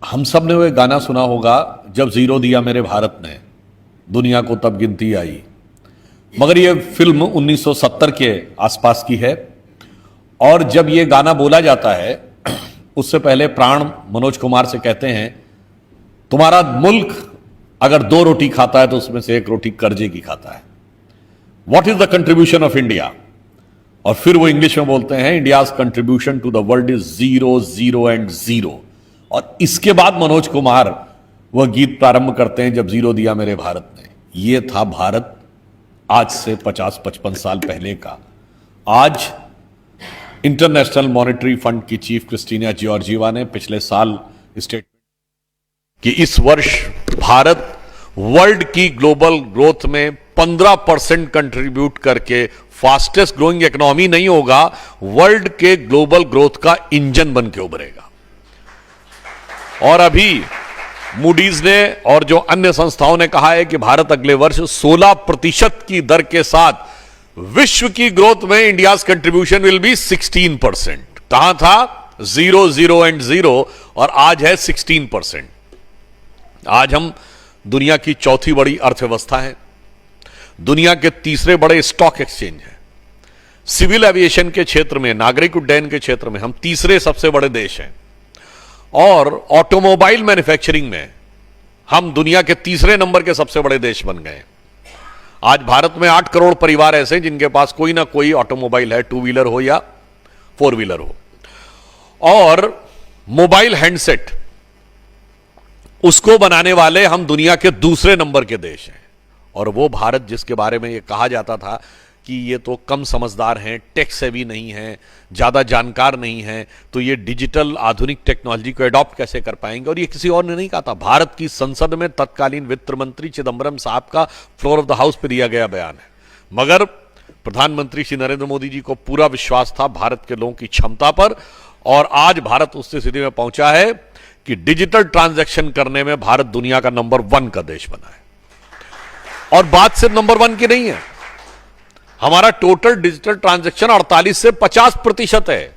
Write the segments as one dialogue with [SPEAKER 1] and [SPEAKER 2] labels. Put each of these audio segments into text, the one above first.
[SPEAKER 1] हम सब ने वो एक गाना सुना होगा, जब जीरो दिया मेरे भारत ने, दुनिया को तब गिनती आई। मगर ये फिल्म 1970 के आसपास की है और जब ये गाना बोला जाता है उससे पहले प्राण मनोज कुमार से कहते हैं, तुम्हारा मुल्क अगर 2 रोटी खाता है तो उसमें से 1 रोटी कर्जे की खाता है। What is the contribution of India? और फिर वो इंग्लिश में बोलते हैं, India's contribution to the world is 0, 0 and 0। और इसके बाद मनोज कुमार वह गीत प्रारंभ करते हैं, जब जीरो दिया मेरे भारत ने। यह था भारत आज से 50-55 साल पहले का। आज इंटरनेशनल मॉनेटरी फंड की चीफ क्रिस्टीना जॉर्जिवा ने पिछले साल स्टेटमेंट कि इस वर्ष भारत वर्ल्ड की ग्लोबल ग्रोथ में 15% कंट्रीब्यूट करके फास्टेस्ट ग्रोइंग इकोनॉमी नहीं होगा, वर्ल्ड के ग्लोबल ग्रोथ का इंजन बन के उभरेगा। और अभी मूडीज ने और जो अन्य संस्थाओं ने कहा है कि भारत अगले वर्ष 16% की दर के साथ विश्व की ग्रोथ में इंडियाज कंट्रीब्यूशन विल बी 16%। कहां था? 0, 0 एंड 0 और आज है 16%। आज हम दुनिया की चौथी बड़ी अर्थव्यवस्था है, दुनिया के तीसरे बड़े स्टॉक एक्सचेंज है, सिविल एविएशन के क्षेत्र में, नागरिक उड्डयन के क्षेत्र में हम तीसरे सबसे बड़े देश हैं, और ऑटोमोबाइल मैन्युफैक्चरिंग में हम दुनिया के तीसरे नंबर के सबसे बड़े देश बन गए। आज भारत में 8 करोड़ परिवार ऐसे हैं जिनके पास कोई ना कोई ऑटोमोबाइल है, 2 व्हीलर हो या 4 व्हीलर हो। और मोबाइल हैंडसेट उसको बनाने वाले हम दुनिया के दूसरे नंबर के देश हैं। और वो भारत जिसके बारे में ये कहा जाता था कि ये तो कम समझदार हैं, टेक सेवी नहीं हैं, ज़्यादा जानकार नहीं हैं, तो ये डिजिटल आधुनिक टेक्नोलॉजी को अडॉप्ट कैसे कर पाएंगे। और ये किसी और ने नहीं कहा था, भारत की संसद में तत्कालीन वित्त मंत्री चिदम्बरम साहब का फ्लोर ऑफ द हाउस पर दिया गया बयान है। मगर प्रधानमंत्री श्री नरेंद्र मोदी जी को पूरा विश्वास था भारत के लोगों की क्षमता पर, और आज भारत उस स्थिति में पहुंचा है कि डिजिटल ट्रांजैक्शन करने में भारत दुनिया का नंबर 1 का देश बना है। और बात सिर्फ नंबर 1 की नहीं है, हमारा टोटल डिजिटल ट्रांजैक्शन 48 से 50% है।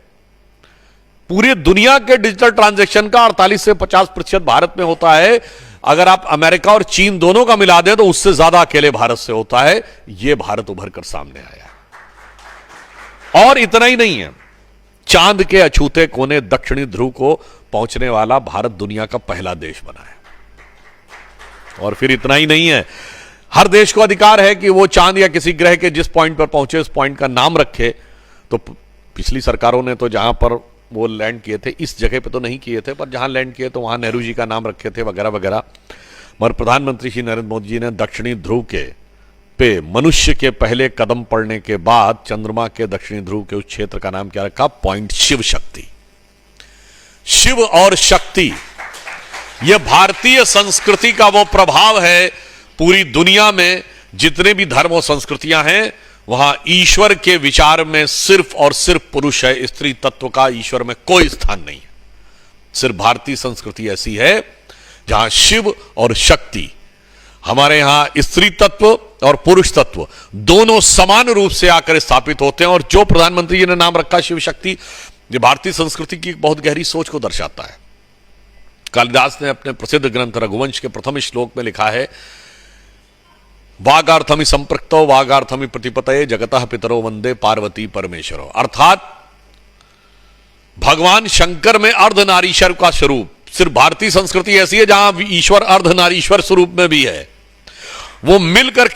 [SPEAKER 1] पूरी दुनिया के डिजिटल ट्रांजैक्शन का 48 से 50% भारत में होता है। अगर आप अमेरिका और चीन दोनों का मिला दें तो उससे ज्यादा अकेले भारत से होता है। यह भारत उभर कर सामने आया है। और इतना ही नहीं है, चांद के अछूते कोने दक्षिणी ध्रुव को पहुंचने वाला भारत दुनिया का पहला देश बना है। और फिर इतना ही नहीं है, हर देश को अधिकार है कि वो चांद या किसी ग्रह के जिस पॉइंट पर पहुंचे उस पॉइंट का नाम रखे। तो पिछली सरकारों ने तो जहां पर वो लैंड किए थे, इस जगह पे तो नहीं किए थे, पर जहां लैंड किए तो वहां नेहरू जी का नाम रखे थे वगैरह वगैरह। मगर प्रधानमंत्री श्री नरेंद्र मोदी जी ने दक्षिणी ध्रुव के पे मनुष्य के पहले कदम पड़ने के बाद चंद्रमा के दक्षिणी ध्रुव के उस क्षेत्र का नाम क्या रखा? पॉइंट शिव शक्ति। शिव और शक्ति, यह भारतीय संस्कृति का वो प्रभाव है। पूरी दुनिया में जितने भी धर्म और संस्कृतियां हैं वहां ईश्वर के विचार में सिर्फ और सिर्फ पुरुष है, स्त्री तत्व का ईश्वर में कोई स्थान नहीं है। सिर्फ भारतीय संस्कृति ऐसी है जहां शिव और शक्ति, हमारे यहां स्त्री तत्व और पुरुष तत्व दोनों समान रूप से आकर स्थापित होते हैं। और जो प्रधानमंत्री जी ने नाम रखा शिव शक्ति, ये भारतीय संस्कृति की एक बहुत गहरी सोच को दर्शाता है। कालिदास ने अपने प्रसिद्ध ग्रंथ रघुवंश के प्रथम श्लोक में लिखा है, वागार्थमि संपृक्तो वागार्थमि प्रतिपतये जगतः पितरो वंदे पार्वती परमेश्वरो। अर्थात भगवान शंकर में अर्धनारीश्वर का स्वरूप, सिर्फ भारतीय संस्कृति ऐसी है जहां ईश्वर अर्धनारीश्वर स्वरूप में भी है, वो मिलकर